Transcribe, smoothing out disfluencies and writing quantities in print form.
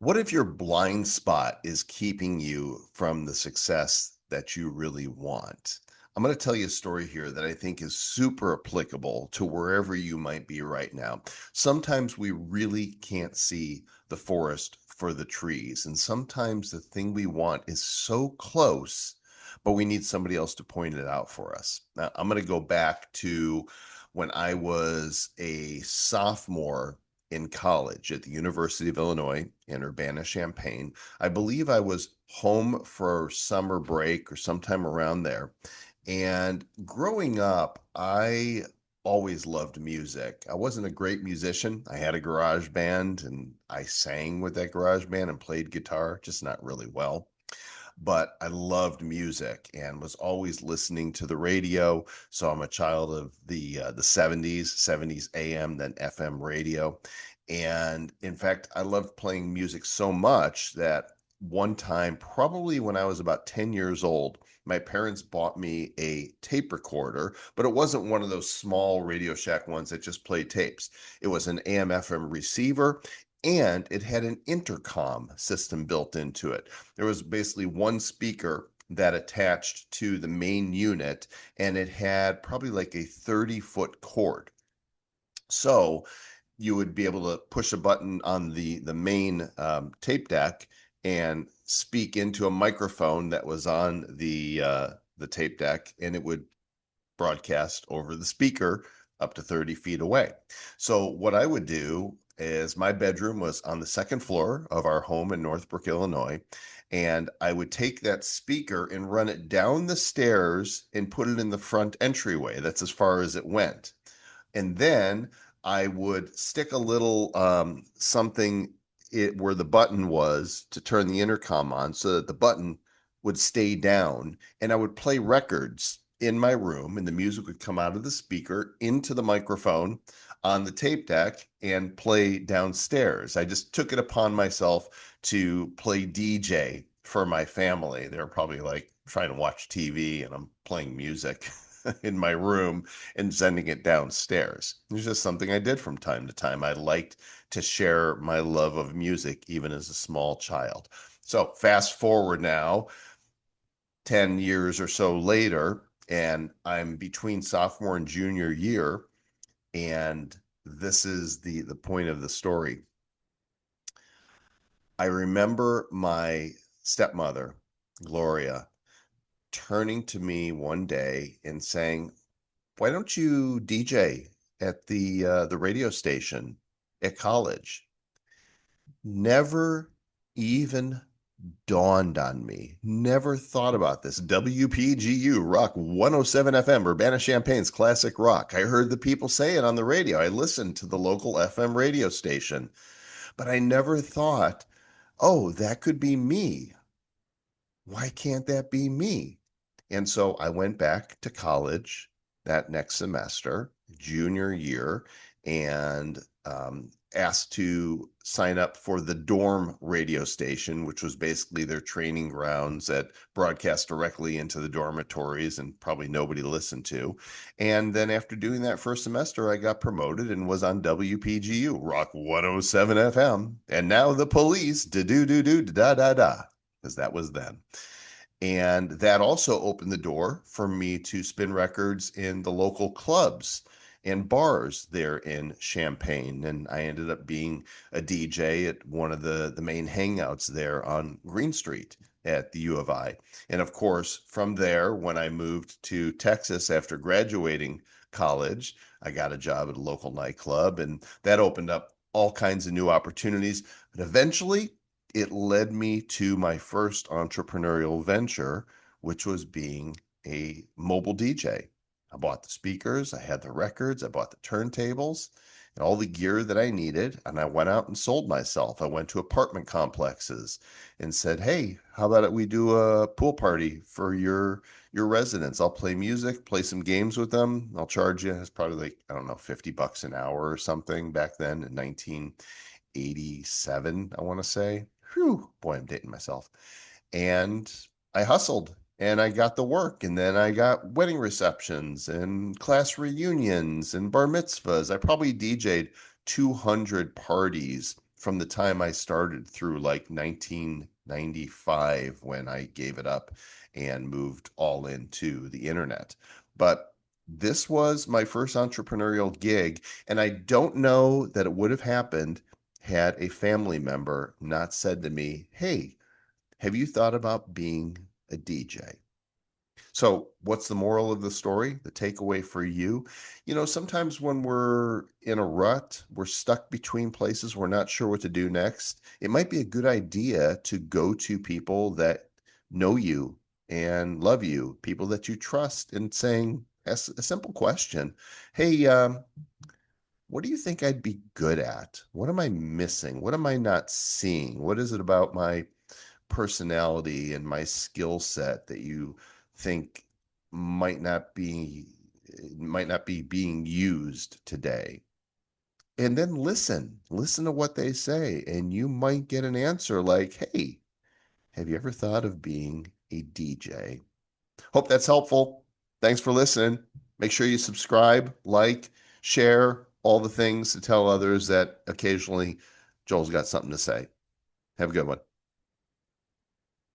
What if your blind spot is keeping you from the success that you really want? I'm going to tell you a story here that I think is super applicable to wherever you might be right now. Sometimes we really can't see the forest for the trees, and sometimes the thing we want is so close, but we need somebody else to point it out for us. Now, I'm going to go back to when I was a sophomore in college at the University of Illinois in Urbana-Champaign. I believe I was home for summer break or sometime around there. And growing up, I always loved music. I wasn't a great musician. I had a garage band and I sang with that garage band and played guitar, just not really well. But I loved music and was always listening to the radio. So I'm a child of the 70s AM, then FM radio. And in fact, I loved playing music so much that one time, probably when I was about 10 years old, my parents bought me a tape recorder, but it wasn't one of those small Radio Shack ones that just played tapes. It was an AM FM receiver, and it had an intercom system built into it. There was basically one speaker that attached to the main unit, and it had probably like a 30-foot cord. So you would be able to push a button on the main tape deck and speak into a microphone that was on the tape deck, and it would broadcast over the speaker up to 30 feet away. So what I would do is my bedroom was on the second floor of our home in Northbrook, Illinois, and I would take that speaker and run it down the stairs and put it in the front entryway. That's as far as it went. And then I would stick a little something where the button was to turn the intercom on so that the button would stay down, and I would play records in my room and the music would come out of the speaker into the microphone on the tape deck and play downstairs. I just took it upon myself to play DJ for my family. They're probably like trying to watch TV and I'm playing music in my room and sending it downstairs. It's just something I did from time to time. I liked to share my love of music even as a small child. So fast forward now, 10 years or so later, and I'm between sophomore and junior year, and this is the point of the story. I remember my stepmother, Gloria, turning to me one day and saying, "Why don't you DJ at the radio station at college?" Never even dawned on me. Never thought about this. WPGU Rock 107 FM, Urbana-Champaign's classic rock. I heard the people say it on the radio. I listened to the local FM radio station, but I never thought, oh, that could be me. Why can't that be me? And so I went back to college that next semester, junior year, and asked to sign up for the dorm radio station, which was basically their training grounds that broadcast directly into the dormitories and probably nobody listened to. And then after doing that first semester, I got promoted and was on WPGU, Rock 107 FM. And now the police, da do do do da da da, because that was then. And that also opened the door for me to spin records in the local clubs and bars there in Champaign. And I ended up being a DJ at one of the main hangouts there on Green Street at the U of I. And of course, from there, when I moved to Texas after graduating college, I got a job at a local nightclub, and that opened up all kinds of new opportunities. But eventually, it led me to my first entrepreneurial venture, which was being a mobile DJ. I bought the speakers, I had the records, I bought the turntables, and all the gear that I needed, and I went out and sold myself. I went to apartment complexes and said, "Hey, how about we do a pool party for your residents? I'll play music, play some games with them. I'll charge you." It's probably like, I don't know, $50 an hour or something back then in 1987, I want to say. Whew, boy, I'm dating myself. And I hustled and I got the work. And then I got wedding receptions and class reunions and bar mitzvahs. I probably DJ'd 200 parties from the time I started through like 1995 when I gave it up and moved all into the internet. But this was my first entrepreneurial gig, and I don't know that it would have happened had a family member not said to me, "Hey, have you thought about being a DJ?" So, what's the moral of the story? The takeaway for you? Sometimes when we're in a rut, we're stuck between places, we're not sure what to do next. It might be a good idea to go to people that know you and love you, people that you trust, and ask a simple question. Hey, what do you think I'd be good at? What am I missing? What am I not seeing? What is it about my personality and my skill set that you think might not be might not be being used today? And then listen to what they say, and you might get an answer like, "Hey, have you ever thought of being a DJ?" Hope that's helpful. Thanks for listening. Make sure you subscribe, like, share, all the things to tell others that occasionally Joel's got something to say. Have a good one.